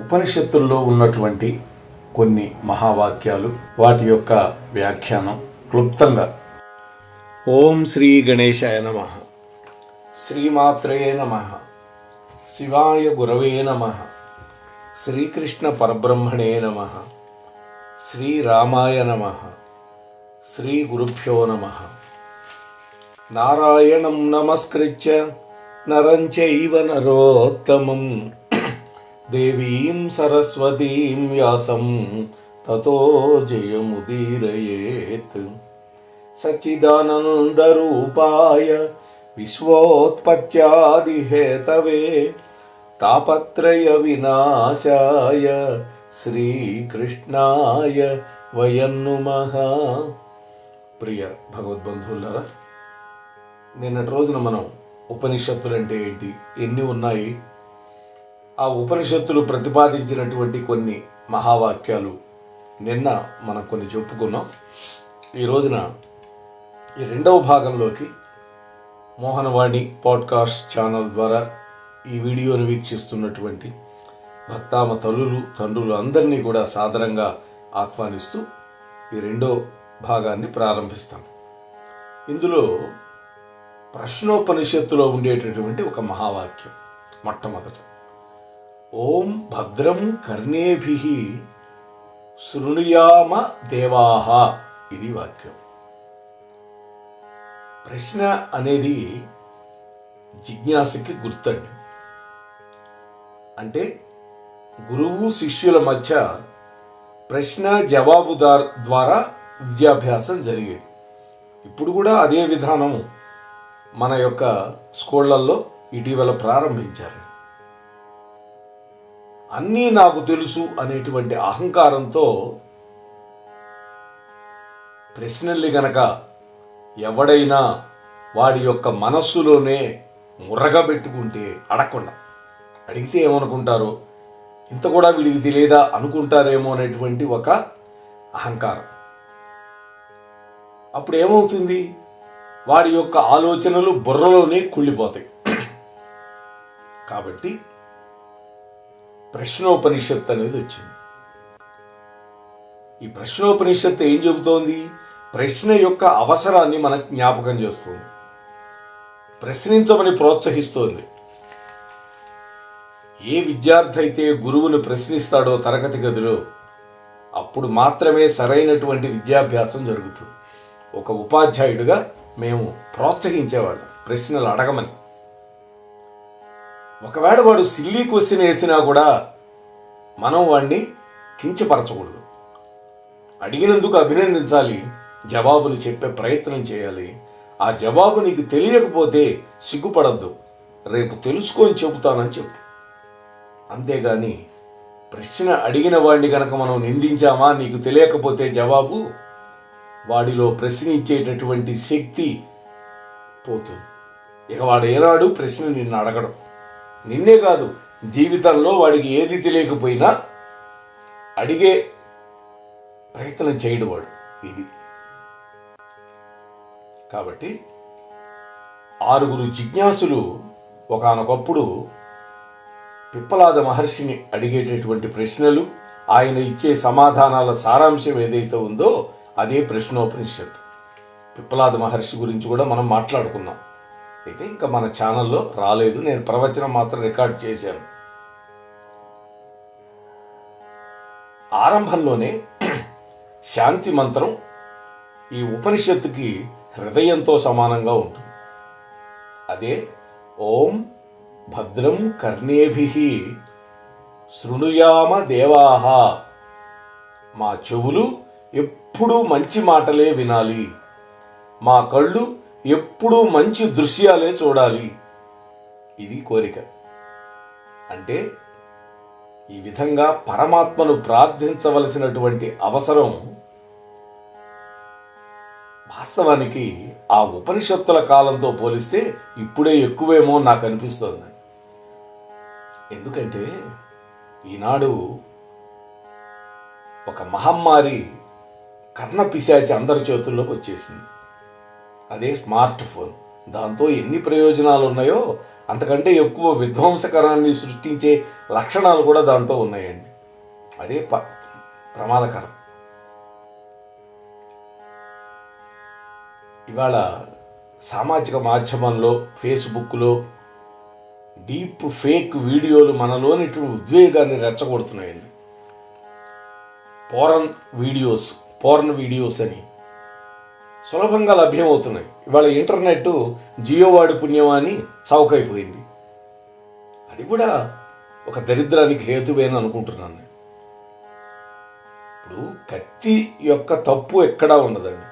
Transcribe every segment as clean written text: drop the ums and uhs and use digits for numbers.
ఉపనిషత్తుల్లో ఉన్నటువంటి కొన్ని మహావాక్యాలు, వాటి యొక్క వ్యాఖ్యానం క్లుప్తంగా. ఓం శ్రీ గణేశాయ నమః, శ్రీమాత్రే నమః, శివాయ గురవే నమః, శ్రీకృష్ణ పరబ్రహ్మణే నమః, శ్రీరామాయ నమః, శ్రీ గురుభ్యో నమః. నారాయణం నమస్కృత్య నరం చైవ నరోత్తమం దేవీం సరస్వతీం వ్యాసం తతో జయముదీరయేత్. సచ్చిదానందరూపాయ విశ్వోత్పత్యాదిహేతవే తాపత్రయ వినాశాయ శ్రీకృష్ణాయ వయం నమః. ప్రియ భగవద్బంధువులారా, నిన్నటి రోజున మనం ఉపనిషత్తులు అంటే ఏంటి, ఎన్ని ఉన్నాయి, ఆ ఉపనిషత్తులు ప్రతిపాదించినటువంటి కొన్ని మహావాక్యాలు నిన్న మనం కొన్ని చెప్పుకున్నాం. ఈ రోజున ఈ రెండవ భాగంలోకి మోహనవాణి పాడ్కాస్ట్ ఛానల్ ద్వారా ఈ వీడియోను వీక్షిస్తున్నటువంటి భక్తామ తల్లులు, తండ్రులు అందరినీ కూడా సాదరంగా ఆహ్వానిస్తూ ఈ రెండో భాగాన్ని ప్రారంభిస్తాం. ఇందులో ప్రశ్నోపనిషత్తులో ఉండేటటువంటి ఒక మహావాక్యం మొట్టమొదట, ఓం భద్రం కర్ణేభిః శృణుయామ దేవాః. ఇది వాక్యం. ప్రశ్న అనేది జిజ్ఞాసకి గుర్తండి. అంటే గురువు శిష్యుల మధ్య ప్రశ్న జవాబు ద్వారా విద్యాభ్యాసం జరిగేది. ఇప్పుడు కూడా అదే విధానం మన యొక్క స్కూళ్లలో ఇటీవల ప్రారంభించారు. అన్నీ నాకు తెలుసు అనేటువంటి అహంకారంతో ప్రశ్నల్ని గనక ఎవడైనా వాడి యొక్క మనస్సులోనే మురగబెట్టుకుంటే, అడగకుండా అడిగితే ఏమనుకుంటారో, ఇంత కూడా వీడికి తెలియదా అనుకుంటారేమో అనేటువంటి ఒక అహంకారం. అప్పుడు ఏమవుతుంది, వాడి యొక్క ఆలోచనలు బుర్రలోనే కుళ్ళిపోతాయి. కాబట్టి ప్రశ్నోపనిషత్తు అనేది వచ్చింది. ఈ ప్రశ్నోపనిషత్తు ఏం చెబుతోంది? ప్రశ్న యొక్క అవసరాన్ని మనకు జ్ఞాపకం చేస్తుంది, ప్రశ్నించమని ప్రోత్సహిస్తోంది. ఏ విద్యార్థి అయితే గురువుని ప్రశ్నిస్తాడో తరగతి గదిలో, అప్పుడు మాత్రమే సరైనటువంటి విద్యాభ్యాసం జరుగుతుంది. ఒక ఉపాధ్యాయుడిగా మేము ప్రోత్సహించేవాళ్ళం ప్రశ్నలు అడగమని. ఒకవేళ వాడు సిల్లీ క్వశ్చన్ వేసినా కూడా మనం వాడిని కించపరచకూడదు. అడిగినందుకు అభినందించాలి, జవాబులు చెప్పే ప్రయత్నం చేయాలి. ఆ జవాబు నీకు తెలియకపోతే సిగ్గుపడద్దు, రేపు తెలుసుకొని చెబుతానని చెప్పు. అంతేగాని ప్రశ్న అడిగిన వాడిని గనక మనం నిందించామా, నీకు తెలియకపోతే జవాబు, వాడిలో ప్రశ్నించేటటువంటి శక్తి పోతుంది. ఇక వాడు ఏనాడు ప్రశ్న నిన్ను అడగడం. నిన్నే కాదు, జీవితంలో వాడికి ఏది తెలియకపోయినా అడిగే ప్రయత్నం చేయడు వాడు. ఇది కాబట్టి 6 జిజ్ఞాసులు ఒకానొకప్పుడు పిప్పలాద మహర్షిని అడిగేటటువంటి ప్రశ్నలు, ఆయన ఇచ్చే సమాధానాల సారాంశం ఏదైతే ఉందో అదే ప్రశ్నోపనిషత్తు. పిప్పలాద మహర్షి గురించి కూడా మనం మాట్లాడుకున్నాం. అయితే ఇంకా మన ఛానల్లో రాలేదు, నేను ప్రవచనం మాత్రం రికార్డ్ చేశాను. ఆరంభంలోనే శాంతి మంత్రం ఈ ఉపనిషత్తుకి హృదయంతో సమానంగా ఉంటుంది. అదే ఓం భద్రం కర్ణేభిః శృణుయామ దేవాః. మా చెవులు ఎప్పుడూ మంచి మాటలే వినాలి, మా కళ్ళు ఎప్పుడూ మంచి దృశ్యాలే చూడాలి. ఇది కోరిక. అంటే ఈ విధంగా పరమాత్మను ప్రార్థించవలసినటువంటి అవసరం వాస్తవానికి ఆ ఉపనిషత్తుల కాలంతో పోలిస్తే ఇప్పుడే ఎక్కువేమో నాకు అనిపిస్తోంది. ఎందుకంటే ఈనాడు ఒక మహమ్మారి కర్ణ పిశాచి అందరి చేతుల్లోకి వచ్చేసింది. అదే స్మార్ట్ ఫోన్. దాంతో ఎన్ని ప్రయోజనాలు ఉన్నాయో అంతకంటే ఎక్కువ విధ్వంసకరాన్ని సృష్టించే లక్షణాలు కూడా దాంట్లో ఉన్నాయండి. అదే ప్రమాదకరం. ఇవాళ సామాజిక మాధ్యమంలో, ఫేస్బుక్లో డీప్ ఫేక్ వీడియోలు మనలోని ఉద్వేగాన్ని రెచ్చగొడుతున్నాయండి. పోర్న్ వీడియోస్ అని సులభంగా లభ్యమవుతున్నాయి. ఇవాళ ఇంటర్నెట్ జియో వాడి పుణ్యం అని చౌకైపోయింది. అది కూడా ఒక దరిద్రానికి హేతువేని అనుకుంటున్నాను. ఇప్పుడు కత్తి యొక్క తప్పు ఎక్కడా ఉండదండి.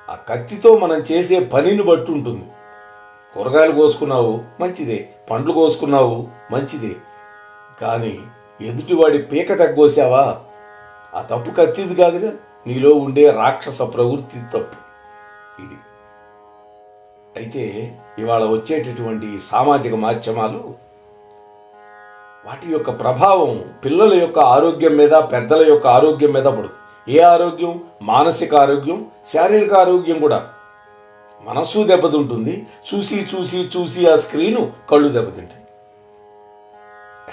ఆ కత్తితో మనం చేసే పనిని బట్టి ఉంటుంది. కూరగాయలు కోసుకున్నావు మంచిదే, పండ్లు కోసుకున్నావు మంచిదే, కానీ ఎదుటివాడి పీక తగ్గోసావా, ఆ తప్పు కత్తిది కాదుగా, నీలో ఉండే రాక్షస ప్రవృత్తి తప్పు ఇది. అయితే ఇవాళ వచ్చేటటువంటి సామాజిక మాధ్యమాలు, వాటి యొక్క ప్రభావం పిల్లల యొక్క ఆరోగ్యం మీద, పెద్దల యొక్క ఆరోగ్యం మీద పడుతుంది. ఏ ఆరోగ్యం? మానసిక ఆరోగ్యం, శారీరక ఆరోగ్యం కూడా. మనస్సు దెబ్బతింటుంది. చూసి చూసి చూసి ఆ స్క్రీను కళ్ళు దెబ్బతింటాయి.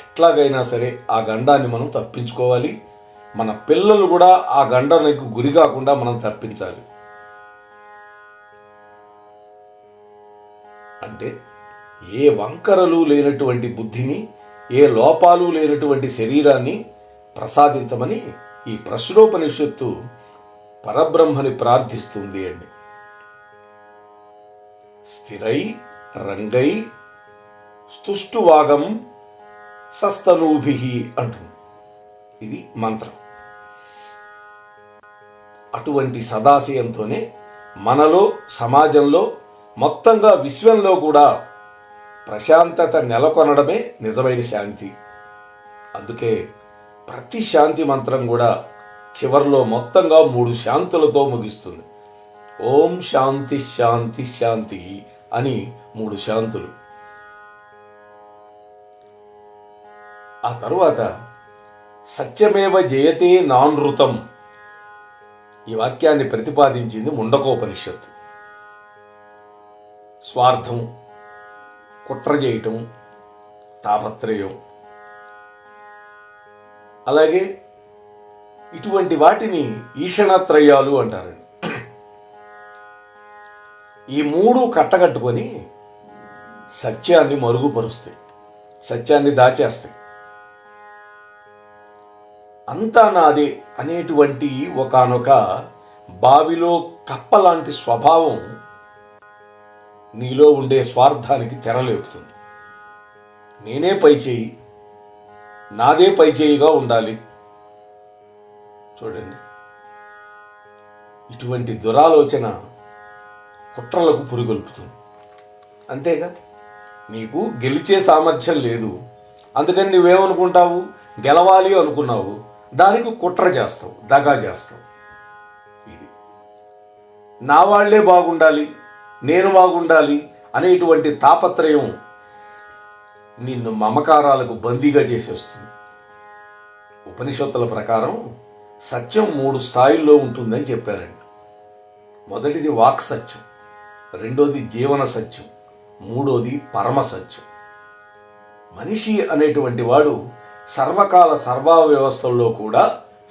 ఎట్లాగైనా సరే ఆ గండాన్ని మనం తప్పించుకోవాలి. మన పిల్లలు కూడా ఆ గండానికి గురి కాకుండా మనం తప్పించాలి. అంటే ఏ వంకరలు లేనటువంటి బుద్ధిని, ఏ లోపాలు లేనటువంటి శరీరాన్ని ప్రసాదించమని ఈ ప్రశ్నోపనిషత్తు పరబ్రహ్మని ప్రార్థిస్తుంది అండి. స్థిరై రంగై స్తుష్టువాగం సస్తనూభి అంటుంది. ఇది మంత్రం. అటువంటి సదాశయంతోనే మనలో, సమాజంలో, మొత్తంగా విశ్వంలో కూడా ప్రశాంతత నెలకొనడమే నిజమైన శాంతి. అందుకే ప్రతి శాంతి మంత్రం కూడా చివరిలో మొత్తంగా 3 శాంతులతో ముగిస్తుంది. ఓం శాంతి శాంతి శాంతి అని 3 శాంతులు. ఆ తరువాత సత్యమేవ జయతే నానృతం, ఈ వాక్యాన్ని ప్రతిపాదించింది ముండకోపనిషత్తు. స్వార్థం, కుట్ర చేయటం, తాపత్రయం, అలాగే ఇటువంటి వాటిని ఈషణత్రయాలు అంటారండి. ఈ 3 కట్టగట్టుకొని సత్యాన్ని మరుగుపరుస్తాయి, సత్యాన్ని దాచేస్తాయి. అంతా నాదే అనేటువంటి ఒకానొక బావిలో కప్పలాంటి స్వభావం నీలో ఉండే స్వార్థానికి తెరలేపుతుంది. నేనే పైచేయి, నాదే పైచేయిగా ఉండాలి. చూడండి, ఇటువంటి దురాలోచన కుట్రలకు పురిగొల్పుతుంది. అంతేగా, నీకు గెలిచే సామర్థ్యం లేదు, అందుకని నువ్వేమనుకుంటావు, గెలవాలి అనుకున్నావు, దానికి కుట్ర చేస్తావు, దగా చేస్తావు. ఇది నా వాళ్లే బాగుండాలి, నేను బాగుండాలి అనేటువంటి తాపత్రయం నిన్ను మమకారాలకు బందీగా చేసేస్తుంది. ఉపనిషత్తుల ప్రకారం సత్యం 3 స్థాయిల్లో ఉంటుందని చెప్పారండి. మొదటిది వాక్ సత్యం, రెండోది జీవన సత్యం, మూడోది పరమ సత్యం. మనిషి అనేటువంటి వాడు సర్వకాల సర్వావ్యవస్థల్లో కూడా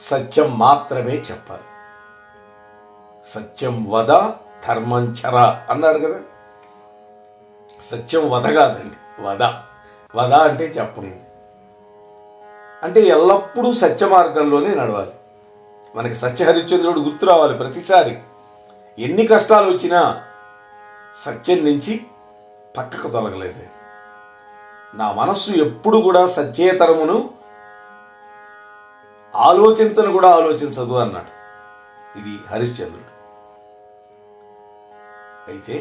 సత్యం మాత్రమే చెప్పాలి. సత్యం వద ధర్మం చర అన్నారు కదా. సత్యం వద కాదండి, వద. వద అంటే చెప్పండి, అంటే ఎల్లప్పుడూ సత్య మార్గంలోనే నడవాలి. మనకి సత్యహరిశ్చంద్రుడు గుర్తు రావాలి ప్రతిసారి. ఎన్ని కష్టాలు వచ్చినా సత్యం నుంచి పక్కకు తొలగలేదు. నా మనస్సు ఎప్పుడు కూడా సత్యేతరమును ఆలోచించను కూడా ఆలోచించదు అన్నాడు. ఇది హరిశ్చంద్రుడు. అయితే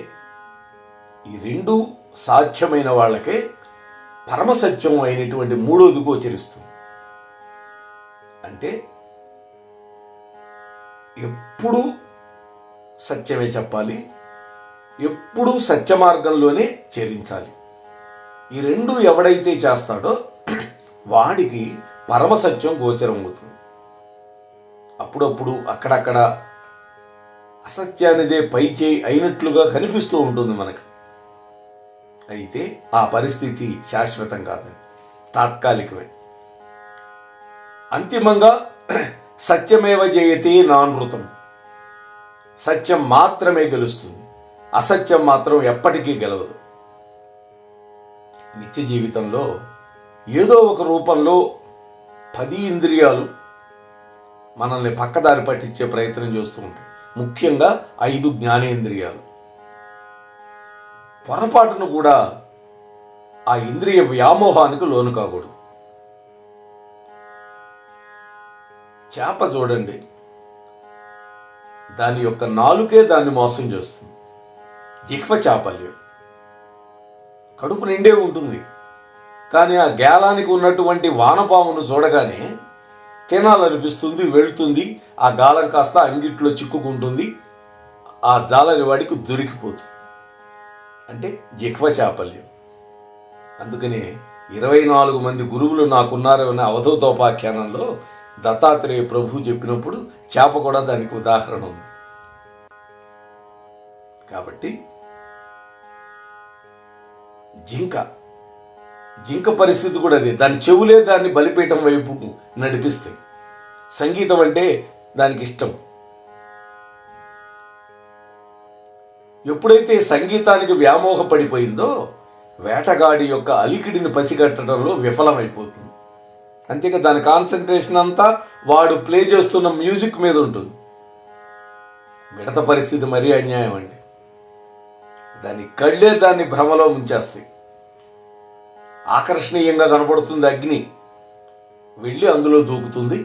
ఈ 2 సాధ్యమైన వాళ్ళకే పరమసత్యం అయినటువంటి 3వది గోచరిస్తుంది. అంటే ఎప్పుడూ సత్యమే చెప్పాలి, ఎప్పుడూ సత్య మార్గంలోనే చరించాలి. ఈ 2 ఎవడైతే చేస్తాడో వాడికి పరమసత్యం గోచరం అవుతుంది. అప్పుడప్పుడు అక్కడక్కడ అసత్యానిదే పై చేయి అయినట్లుగా కనిపిస్తూ ఉంటుంది మనకు. అయితే ఆ పరిస్థితి శాశ్వతం కాదని, తాత్కాలికమే. అంతిమంగా సత్యమేవ జయతే నానృతం, సత్యం మాత్రమే గెలుస్తుంది, అసత్యం మాత్రం ఎప్పటికీ గెలవదు. నిత్య జీవితంలో ఏదో ఒక రూపంలో 10 ఇంద్రియాలు మనల్ని పక్కదారి పట్టించే ప్రయత్నం చేస్తూ ఉంటాయి. ముఖ్యంగా 5 జ్ఞానేంద్రియాలు. పొరపాటును కూడా ఆ ఇంద్రియ వ్యామోహానికి లోను కాకూడదు. చేప చూడండి, దాని యొక్క నాలుకే దాన్ని మోసం చేస్తుంది. జిహ్వ చాపల్యం. కడుపు నిండే ఉంటుంది, కానీ ఆ గేలానికి ఉన్నటువంటి వానపామును చూడగానే తినాలనిపిస్తుంది, వెళుతుంది. ఆ గాలం కాస్త అంగిట్లో చిక్కుకుంటుంది, ఆ జాలరి వాడికి దొరికిపోతుంది. అంటే జిహ్వ చాపల్యం. అందుకనే 24 మంది గురువులు నాకున్నారు అనే అవధూతోపాఖ్యానంలో దత్తాత్రేయ ప్రభు చెప్పినప్పుడు చేప కూడా దానికి ఉదాహరణ ఉంది. కాబట్టి జింక పరిస్థితి కూడా అదే. దాని చెవులే దాన్ని బలిపీఠం వైపు నడిపిస్తాయి. సంగీతం అంటే దానికి ఇష్టం. ఎప్పుడైతే సంగీతానికి వ్యామోహపడిపోయిందో వేటగాడి యొక్క అలికిడిని పసిగట్టడంలో విఫలమైపోతుంది. అంతేగా దాని కాన్సన్ట్రేషన్ అంతా వాడు ప్లే చేస్తున్న మ్యూజిక్ మీద ఉంటుంది. మిడత పరిస్థితి మరీ అన్యాయం అండి. దాని కళ్ళే దాన్ని భ్రమలో ముంచేస్తాయి. ఆకర్షణీయంగా కనపడుతుంది అగ్ని, వెళ్ళి అందులో దూకుతుంది,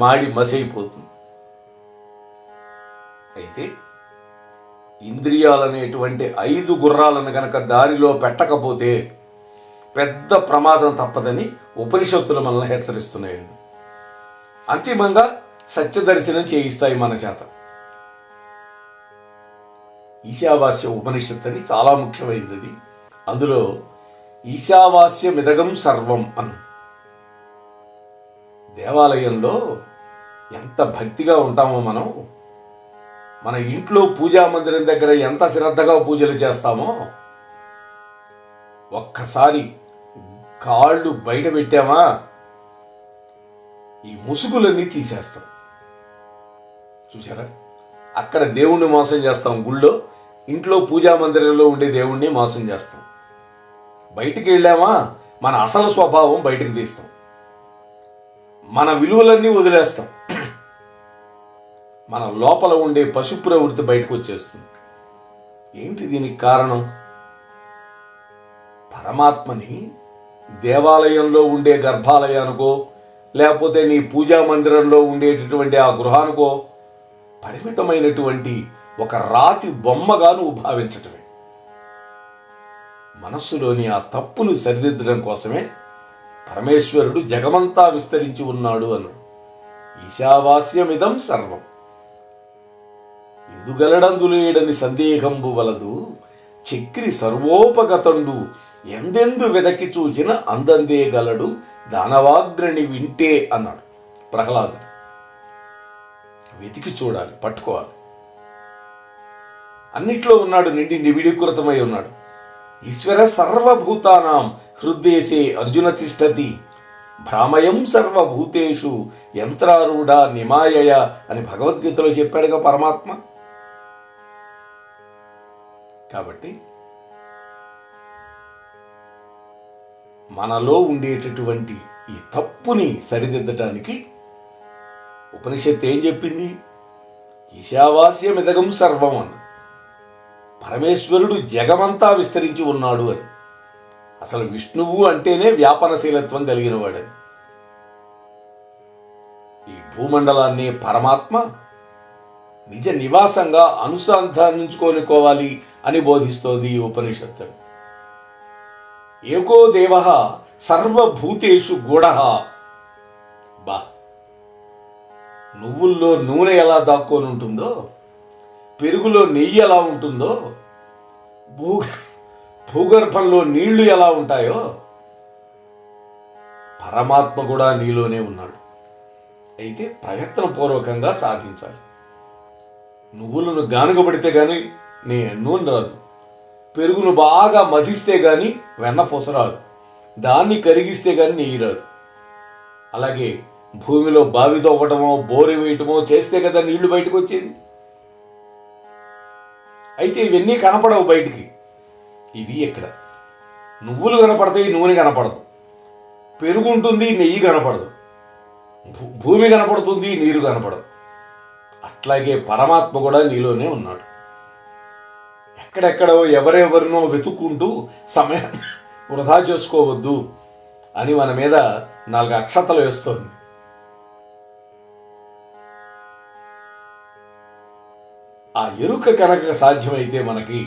మాడి మసైపోతుంది. అయితే ఇంద్రియాలనేటువంటి 5 గుర్రాలను గనక దారిలో పెట్టకపోతే పెద్ద ప్రమాదం తప్పదని ఉపనిషత్తులు మనల్ని హెచ్చరిస్తున్నాయండి. అంతిమంగా సత్యదర్శనం చేయిస్తాయి మన చేత. ఈశావాస్య ఉపనిషత్తు అని చాలా ముఖ్యమైనది అది. అందులో ఈశావాస్యమిదగం సర్వం అను. దేవాలయంలో ఎంత భక్తిగా ఉంటామో మనం, మన ఇంట్లో పూజా మందిరం దగ్గర ఎంత శ్రద్ధగా పూజలు చేస్తామో, ఒక్కసారి కాళ్ళు బయట పెట్టామా ఈ ముసుగులన్నీ తీసేస్తాం. చూసారా, అక్కడ దేవుణ్ణి మోసం చేస్తాం, గుళ్ళో ఇంట్లో పూజా మందిరంలో ఉండే దేవుణ్ణి మోసం చేస్తాం. బయటికి వెళ్ళామా మన అసలు స్వభావం బయటికి తీస్తాం, మన విలువలన్నీ వదిలేస్తాం, మన లోపల ఉండే పశు ప్రవృత్తి బయటకు వచ్చేస్తుంది. ఏంటి దీనికి కారణం? పరమాత్మని దేవాలయంలో ఉండే గర్భాలయానికో లేకపోతే నీ పూజా మందిరంలో ఉండేటటువంటి ఆ గృహానికో పరిమితమైనటువంటి ఒక రాతి బొమ్మగా నువ్వు భావించటమే. మనస్సులోని ఆ తప్పును సరిదిద్దడం కోసమే పరమేశ్వరుడు జగమంతా విస్తరించి ఉన్నాడు అన్నాడు. ఈశావాస్యమిదం సర్వం ఇందుగలడందులేడని సందేహంబు వలదు, చక్రి సర్వోపగతండు ఎందెందు వెదకి చూచిన అందందే గలడు దానవాగ్రని వింటే అన్నాడు ప్రహ్లాదుడు. వెతికి చూడాలి, పట్టుకోవాలి. అన్నిట్లో ఉన్నాడు, నిండి నిబిడీకృతమై ఉన్నాడు. ఈశ్వర సర్వభూతానాం హృద్దేశే అర్జున తిష్టతి భ్రామయం సర్వభూతేషు యంత్రారూఢ నిమాయయ అని భగవద్గీతలో చెప్పాడుగా పరమాత్మ. కాబట్టి మనలో ఉండేటటువంటి ఈ తప్పుని సరిదిద్దటానికి ఉపనిషత్తు ఏం చెప్పింది? ఈశావాస్యమిదగం సర్వం అన్న. పరమేశ్వరుడు జగమంతా విస్తరించి ఉన్నాడు అని. అసలు విష్ణువు అంటేనే వ్యాపనశీలత్వం కలిగిన వాడని. ఈ భూమండలాన్ని పరమాత్మ నిజ నివాసంగా అనుసంధానించుకోవాలి అని బోధిస్తోంది ఈ ఉపనిషత్తు. ఏకో దేవ సర్వభూతేషు గూఢః. బా, నువ్వుల్లో నూనె ఎలా దాక్కొని ఉంటుందో, పెరుగులో నెయ్యి ఎలా ఉంటుందో, భూగర్భంలో నీళ్లు ఎలా ఉంటాయో, పరమాత్మ కూడా నీలోనే ఉన్నాడు. అయితే ప్రయత్నపూర్వకంగా సాధించాలి. నువ్వులను గానుగబడితే గాని నూనె రాదు. పెరుగును బాగా మధిస్తే గాని వెన్న పూసరాదు, దాన్ని కరిగిస్తే గాని నెయ్యి రాదు. అలాగే భూమిలో బావి తవ్వటమో బోరు వేయటమో చేస్తే కదా నీళ్లు బయటకు వచ్చేది. అయితే ఇవన్నీ కనపడవు బయటికి. ఇది ఎక్కడ నువ్వులు కనపడతాయి, నూనె కనపడదు. పెరుగు ఉంటుంది, నెయ్యి కనపడదు. భూమి కనపడుతుంది, నీరు కనపడదు. అట్లాగే పరమాత్మ కూడా నీలోనే ఉన్నాడు. ఎక్కడెక్కడో ఎవరెవరినో వెతుక్కుంటూ సమయాన్ని వృధా చేసుకోవద్దు అని మన మీద 4 అక్షతలు వేస్తోంది. ఆ ఎరుక కనుక సాధ్యమైతే మనకి,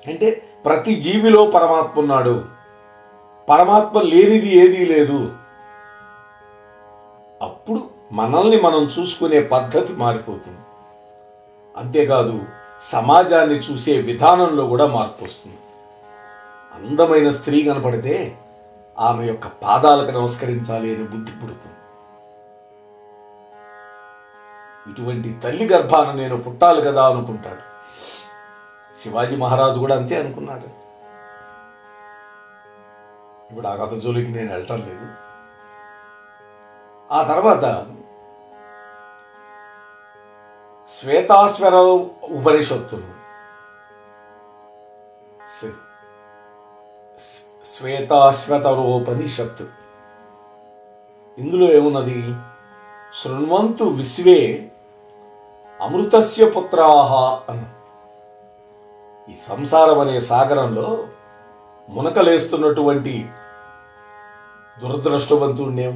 అంటే ప్రతి జీవిలో పరమాత్మ ఉన్నాడు, పరమాత్మ లేనిది ఏదీ లేదు, అప్పుడు మనల్ని మనం చూసుకునే పద్ధతి మారిపోతుంది. అంతేకాదు సమాజాన్ని చూసే విధానంలో కూడా మార్పు వస్తుంది. అందమైన స్త్రీ కనపడితే ఆమె యొక్క పాదాలకు నమస్కరించాలి అని బుద్ధి పుడుతుంది. ఇటువంటి తల్లి గర్భాన నేను పుట్టాలి కదా అనుకుంటాడు. శివాజీ మహారాజు కూడా అంతే అనుకున్నాడు. ఇప్పుడు ఆ కథ జోలికి నేను వెళ్ళటం లేదు. ఆ తర్వాత శ్వేతాశ్వర ఉపనిషత్తులు, శ్వేతాశ్వతరోపనిషత్తు, ఇందులో ఏమున్నది? శృణ్వంతు విశ్వే అమృతస్య పుత్రాహ అని. ఈ సంసారం అనే సాగరంలో మునకలేస్తున్నటువంటి దురదృష్టవంతుణ్ణేం,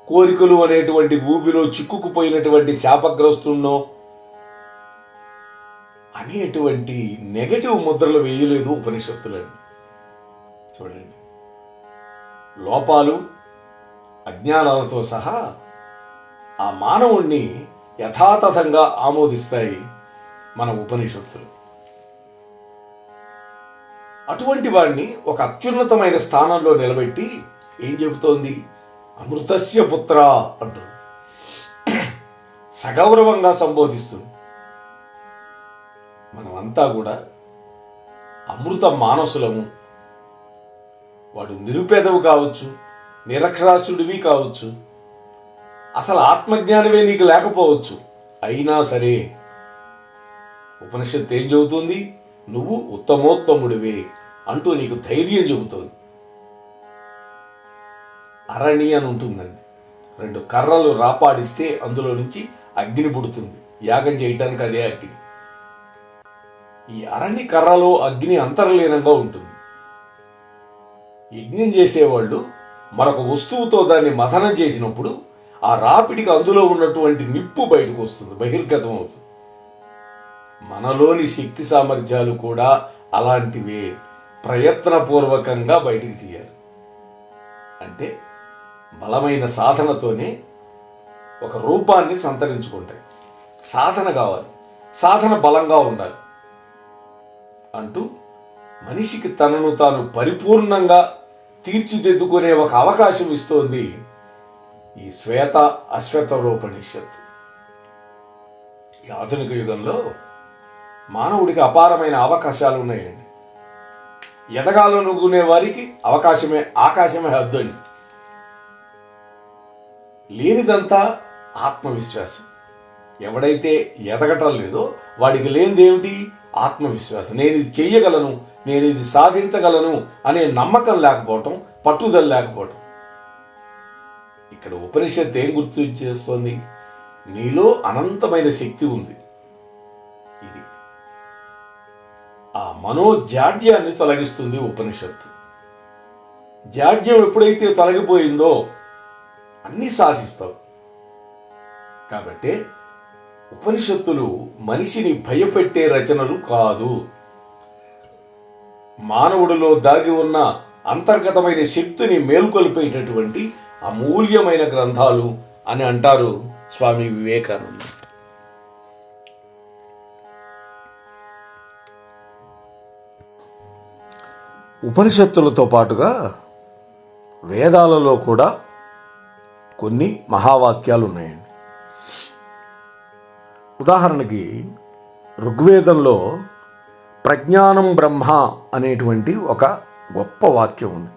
కోరికలు అనేటువంటి ఊబిలో చిక్కుకుపోయినటువంటి శాపగ్రస్తున్నో అనేటువంటి నెగటివ్ ముద్రలు వేయలేదు ఉపనిషత్తులని. చూడండి, లోపాలు అజ్ఞానాలతో సహా ఆ మానవుణ్ణి యథాతథంగా ఆమోదిస్తాయి మన ఉపనిషత్తులు. అటువంటి వాడిని ఒక అత్యున్నతమైన స్థానంలో నిలబెట్టి ఏం చెబుతోంది? అమృతస్య పుత్ర అంటూ సగౌరవంగా సంబోధిస్తుంది. మనమంతా కూడా అమృత మానసులము. వాడు నిరుపేదవు కావచ్చు, నిరక్షరాస్యుడివి కావచ్చు, అసలు ఆత్మజ్ఞానమే నీకు లేకపోవచ్చు. అయినా సరే ఉపనిషత్తు ఏం చెబుతుంది? నువ్వు ఉత్తమోత్తముడివే అంటూ నీకు ధైర్యం చెబుతోంది. అరణి అని ఉంటుందండి, 2 కర్రలు రాపాడిస్తే అందులో నుంచి అగ్ని పుడుతుంది. యాగం చేయటానికి అదే అగ్ని. ఈ అరణి కర్రలో అగ్ని అంతర్లీనంగా ఉంటుంది. యజ్ఞం చేసేవాళ్ళు మరొక వస్తువుతో దాన్ని మథనం చేసినప్పుడు ఆ రాపిడికి అందులో ఉన్నటువంటి నిప్పు బయటకు వస్తుంది, బహిర్గతం అవుతుంది. మనలోని శక్తి సామర్థ్యాలు కూడా అలాంటివే, ప్రయత్నపూర్వకంగా బయటికి తీయాలి. అంటే బలమైన సాధనతోనే ఒక రూపాన్ని సంతరించుకుంటాయి. సాధన కావాలి, సాధన బలంగా ఉండాలి అంటూ మనిషికి తనను తాను పరిపూర్ణంగా తీర్చిదిద్దుకునే ఒక అవకాశం ఇస్తోంది ఈ శ్వేత అశ్వతరోపనిషత్తు. ఈ ఆధునిక యుగంలో మానవుడికి అపారమైన అవకాశాలు ఉన్నాయండి. ఎదగాలనుకునే వారికి ఆకాశమే హద్దు అండి. లేనిదంతా ఆత్మవిశ్వాసం. ఎవడైతే ఎదగటం లేదో వాడికి లేనిదేమిటి? ఆత్మవిశ్వాసం. నేను ఇది చెయ్యగలను, నేను ఇది సాధించగలను అనే నమ్మకం లేకపోవటం, పట్టుదల లేకపోవటం. ఇక్కడ ఉపనిషత్తు ఏం గుర్తు చేస్తోంది? నీలో అనంతమైన శక్తి ఉంది. ఇది ఆ మనోజాడ్యాన్ని తొలగిస్తుంది ఉపనిషత్తు. జాడ్యం ఎప్పుడైతే తొలగిపోయిందో అన్నీ సాధిస్తావు. కాబట్టి ఉపనిషత్తులు మనిషిని భయపెట్టే రచనలు కాదు. మానవుడిలో దాగి ఉన్న అంతర్గతమైన శక్తిని మేల్కొల్పేటటువంటి అమూల్యమైన గ్రంథాలు అని అంటారు స్వామి వివేకానంద. ఉపనిషత్తులతో పాటుగా వేదాలలో కూడా కొన్ని మహావాక్యాలు ఉన్నాయండి. ఉదాహరణకి ఋగ్వేదంలో ప్రజ్ఞానం బ్రహ్మ అనేటువంటి ఒక గొప్ప వాక్యం ఉంది.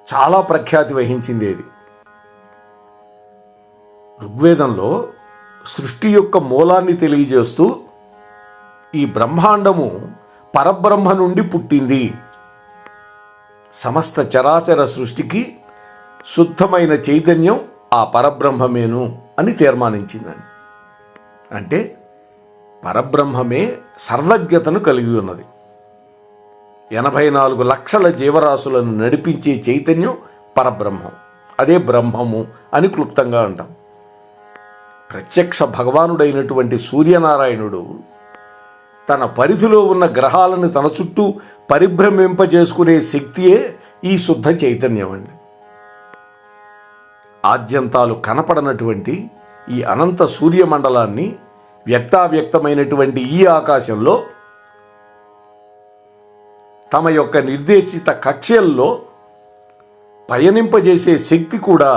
చాలా ప్రఖ్యాతి వహించింది అది. ఋగ్వేదంలో సృష్టి యొక్క మూలాన్ని తెలియజేస్తూ ఈ బ్రహ్మాండము పరబ్రహ్మ నుండి పుట్టింది, సమస్త చరాచర సృష్టికి శుద్ధమైన చైతన్యం ఆ పరబ్రహ్మమేను అని తీర్మానించిందండి. అంటే పరబ్రహ్మమే సర్వజ్ఞతను కలిగి ఉన్నది. 84 లక్షల జీవరాశులను నడిపించే చైతన్యం పరబ్రహ్మం. అదే బ్రహ్మము అని క్లుప్తంగా అంటాం. ప్రత్యక్ష భగవానుడైనటువంటి సూర్యనారాయణుడు తన పరిధిలో ఉన్న గ్రహాలను తన చుట్టూ పరిభ్రమింపజేసుకునే శక్తియే ఈ శుద్ధ చైతన్యం అండి. ఆద్యంతాలు కనపడనటువంటి ఈ అనంత సూర్యమండలాన్ని, వ్యక్తావ్యక్తమైనటువంటి ఈ ఆకాశంలో తమ యొక్క నిర్దేశిత కక్ష్యల్లో పయనింపజేసే శక్తి కూడా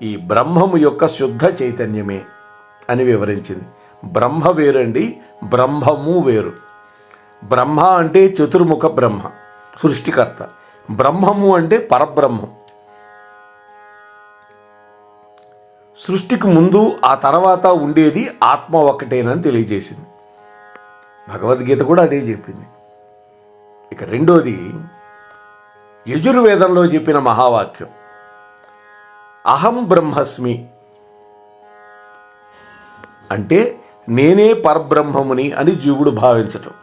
ఈ బ్రహ్మము యొక్క శుద్ధ చైతన్యమే అని వివరించింది. బ్రహ్మ వేరండి, బ్రహ్మము వేరు. బ్రహ్మ అంటే చతుర్ముఖ బ్రహ్మ, సృష్టికర్త. బ్రహ్మము అంటే పరబ్రహ్మం. సృష్టికి ముందు ఆ తర్వాత ఉండేది ఆత్మ ఒక్కటేనని తెలియజేసింది. భగవద్గీత కూడా అదే చెప్పింది. ఇక రెండోది యజుర్వేదంలో చెప్పిన మహావాక్యం, అహం బ్రహ్మస్మి అంటే నేనే పరబ్రహ్మముని అని జీవుడు భావించటం.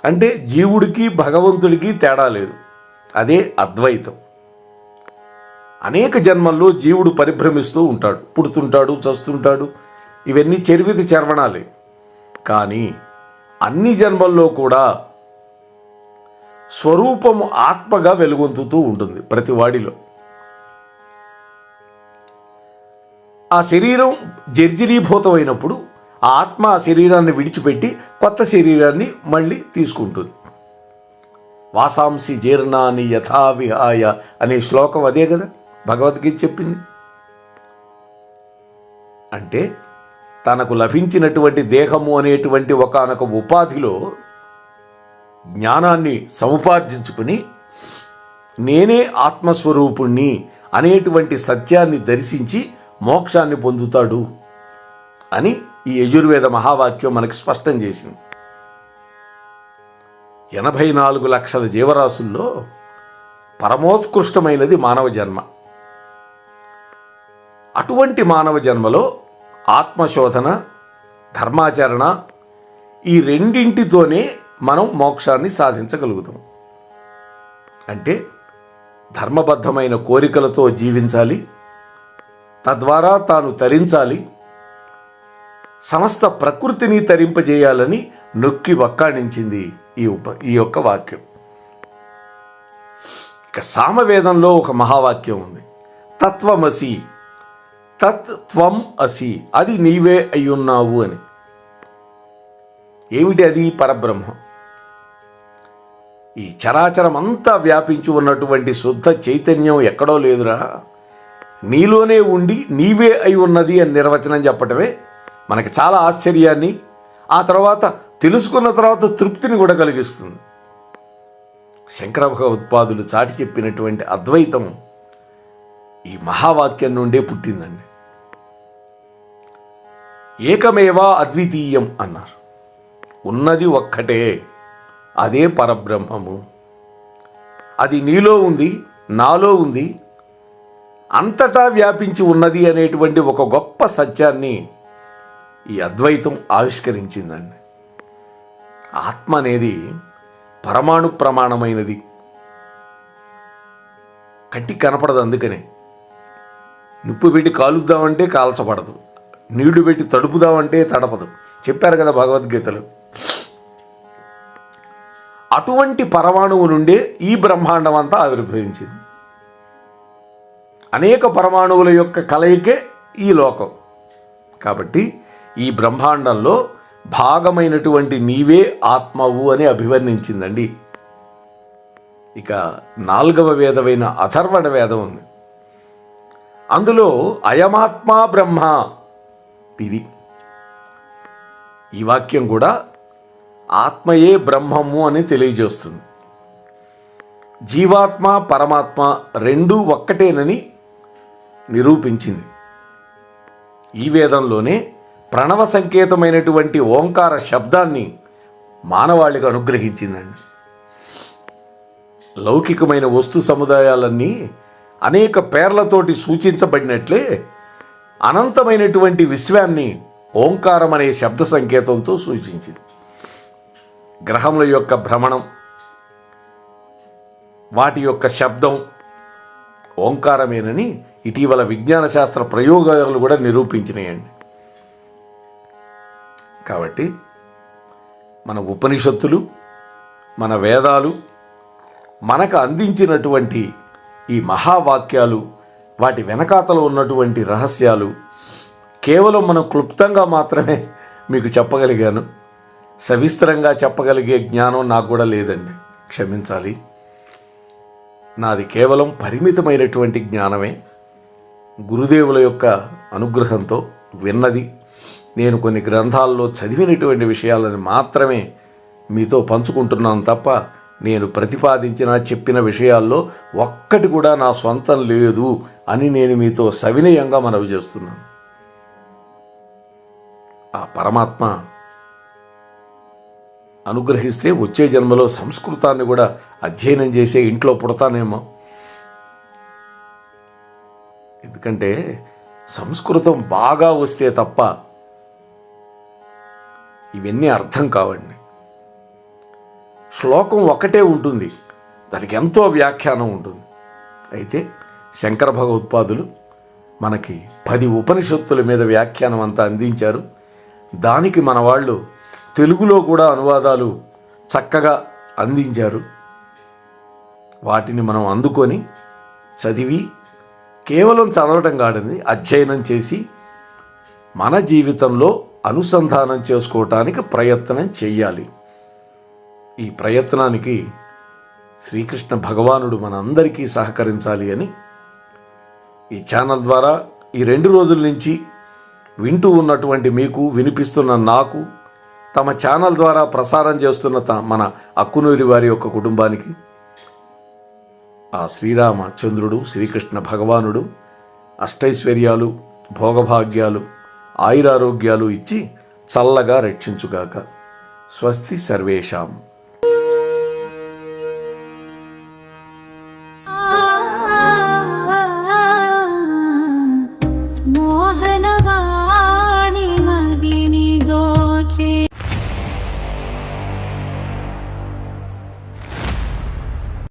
అంటే జీవుడికి భగవంతుడికి తేడా లేదు, అదే అద్వైతం. అనేక జన్మల్లో జీవుడు పరిభ్రమిస్తూ ఉంటాడు, పుడుతుంటాడు, చస్తుంటాడు. ఇవన్నీ చర్విత చర్వణాలే. కానీ అన్ని జన్మల్లో కూడా స్వరూపము ఆత్మగా వెలుగొందుతూ ఉంటుంది ప్రతి వాడిలో. ఆ శరీరం జర్జరీభూతమైనప్పుడు ఆ ఆత్మ ఆ శరీరాన్ని విడిచిపెట్టి కొత్త శరీరాన్ని మళ్ళీ తీసుకుంటుంది. వాసాంసి జీర్ణాని యథా విహాయ అనే శ్లోకం అదే కదా భగవద్గీత చెప్పింది. అంటే తనకు లభించినటువంటి దేహము అనేటువంటి ఒకానొక ఉపాధిలో జ్ఞానాన్ని సముపార్జించుకుని నేనే ఆత్మస్వరూపుణ్ణి అనేటువంటి సత్యాన్ని దర్శించి మోక్షాన్ని పొందుతాడు అని ఈ యజుర్వేద మహావాక్యం మనకు స్పష్టం చేసింది. 84 లక్షల జీవరాశుల్లో పరమోత్కృష్టమైనది మానవ జన్మ. అటువంటి మానవ జన్మలో ఆత్మశోధన, ధర్మాచరణ ఈ రెండింటితోనే మనం మోక్షాన్ని సాధించగలుగుతాం. అంటే ధర్మబద్ధమైన కోరికలతో జీవించాలి, తద్వారా తాను తరించాలి, సమస్త ప్రకృతిని తరింపజేయాలని నొక్కి వక్కాణించింది ఈ యొక్క వాక్యం. ఇక సామవేదంలో ఒక మహావాక్యం ఉంది, తత్వమసి, తత్ త్వం అసి, అది నీవే అయ్యున్నావు అని. ఏమిటి అది? పరబ్రహ్మం. ఈ చరాచరమంతా వ్యాపించి ఉన్నటువంటి శుద్ధ చైతన్యం ఎక్కడో లేదురా, నీలోనే ఉండి నీవే అయి ఉన్నది అని నిర్వచనం చెప్పటమే మనకి చాలా ఆశ్చర్యాన్ని, ఆ తర్వాత తెలుసుకున్న తర్వాత తృప్తిని కూడా కలిగిస్తుంది. శంకర భగవత్పాదులు చాటి చెప్పినటువంటి అద్వైతం ఈ మహావాక్యం నుండే పుట్టిందండి. ఏకమేవా అద్వితీయం అన్నారు. ఉన్నది ఒక్కటే, అదే పరబ్రహ్మము. అది నీలో ఉంది, నాలో ఉంది, అంతటా వ్యాపించి ఉన్నది అనేటువంటి ఒక గొప్ప సత్యాన్ని ఈ అద్వైతం ఆవిష్కరించిందండి. ఆత్మ అనేది పరమాణు ప్రమాణమైనది, కంటికి కనపడదు. అందుకనే నిప్పు పెట్టి కాలుద్దామంటే కాల్చబడదు, నీళ్లు పెట్టి తడుపుదామంటే తడపదు, చెప్పారు కదా భగవద్గీతలో. అటువంటి పరమాణువు నుండే ఈ బ్రహ్మాండం అంతా ఆవిర్భవించింది. అనేక పరమాణువుల యొక్క కలయికే ఈ లోకం. కాబట్టి ఈ బ్రహ్మాండంలో భాగమైనటువంటి నీవే ఆత్మవు అని అభివర్ణించిందండి. ఇక 4వ వేదమైన అథర్వణ వేదం ఉంది. అందులో అయమాత్మా బ్రహ్మ, ఇది ఈ వాక్యం కూడా ఆత్మయే బ్రహ్మము అని తెలియజేస్తుంది. జీవాత్మ పరమాత్మ రెండూ ఒక్కటేనని నిరూపించింది. ఈ వేదంలోనే ప్రణవ సంకేతమైనటువంటి ఓంకార శబ్దాన్ని మానవాళికి అనుగ్రహించిందండి. లౌకికమైన వస్తు సముదాయాలన్నీ అనేక పేర్లతోటి సూచించబడినట్లే అనంతమైనటువంటి విశ్వాన్ని ఓంకారం అనే శబ్ద సంకేతంతో సూచించింది. గ్రహముల యొక్క భ్రమణం, వాటి యొక్క శబ్దం ఓంకారమేనని ఇటీవల విజ్ఞాన శాస్త్ర ప్రయోగాలు కూడా నిరూపించినాయండి. కాబట్టి మన ఉపనిషత్తులు, మన వేదాలు మనకు అందించినటువంటి ఈ మహావాక్యాలు, వాటి వెనకాతలో ఉన్నటువంటి రహస్యాలు కేవలం మనం క్లుప్తంగా మాత్రమే మీకు చెప్పగలిగాను. సవిస్తరంగా చెప్పగలిగే జ్ఞానం నాకు కూడా లేదండి, క్షమించాలి. నాది కేవలం పరిమితమైనటువంటి జ్ఞానమే. గురుదేవుల యొక్క అనుగ్రహంతో విన్నది, నేను కొన్ని గ్రంథాల్లో చదివినటువంటి విషయాలను మాత్రమే మీతో పంచుకుంటున్నాను తప్ప నేను ప్రతిపాదించిన చెప్పిన విషయాల్లో ఒక్కటి కూడా నా సొంతం లేదు అని నేను మీతో సవినయంగా మనవి చేస్తున్నాను. ఆ పరమాత్మ అనుగ్రహిస్తే వచ్చే జన్మలో సంస్కృతాన్ని కూడా అధ్యయనం చేసే ఇంట్లో పుడతానేమో. ఎందుకంటే సంస్కృతం బాగా వస్తే తప్ప ఇవన్నీ అర్థం కావండి. శ్లోకం ఒకటే ఉంటుంది, దానికి ఎంతో వ్యాఖ్యానం ఉంటుంది. అయితే శంకర భగవత్పాదులు మనకి 10 ఉపనిషత్తుల మీద వ్యాఖ్యానం అంతా అందించారు. దానికి మన వాళ్ళు తెలుగులో కూడా అనువాదాలు చక్కగా అందించారు. వాటిని మనం అందుకొని చదివి, కేవలం చదవటం కాదండి, అధ్యయనం చేసి మన జీవితంలో అనుసంధానం చేసుకోవటానికి ప్రయత్నం చెయ్యాలి. ఈ ప్రయత్నానికి శ్రీకృష్ణ భగవానుడు మనందరికీ సహకరించాలి అని ఈ ఛానల్ ద్వారా ఈ 2 రోజుల నుంచి వింటూ ఉన్నటువంటి మీకు, వినిపిస్తున్న నాకు, తమ ఛానల్ ద్వారా ప్రసారం చేస్తున్న మన అక్కునూరి వారి యొక్క కుటుంబానికి ఆ శ్రీరామచంద్రుడు, శ్రీకృష్ణ భగవానుడు అష్టైశ్వర్యాలు, భోగభాగ్యాలు, ఆయురారోగ్యాలు ఇచ్చి చల్లగా రక్షించుగాక. స్వస్తి సర్వేషాం.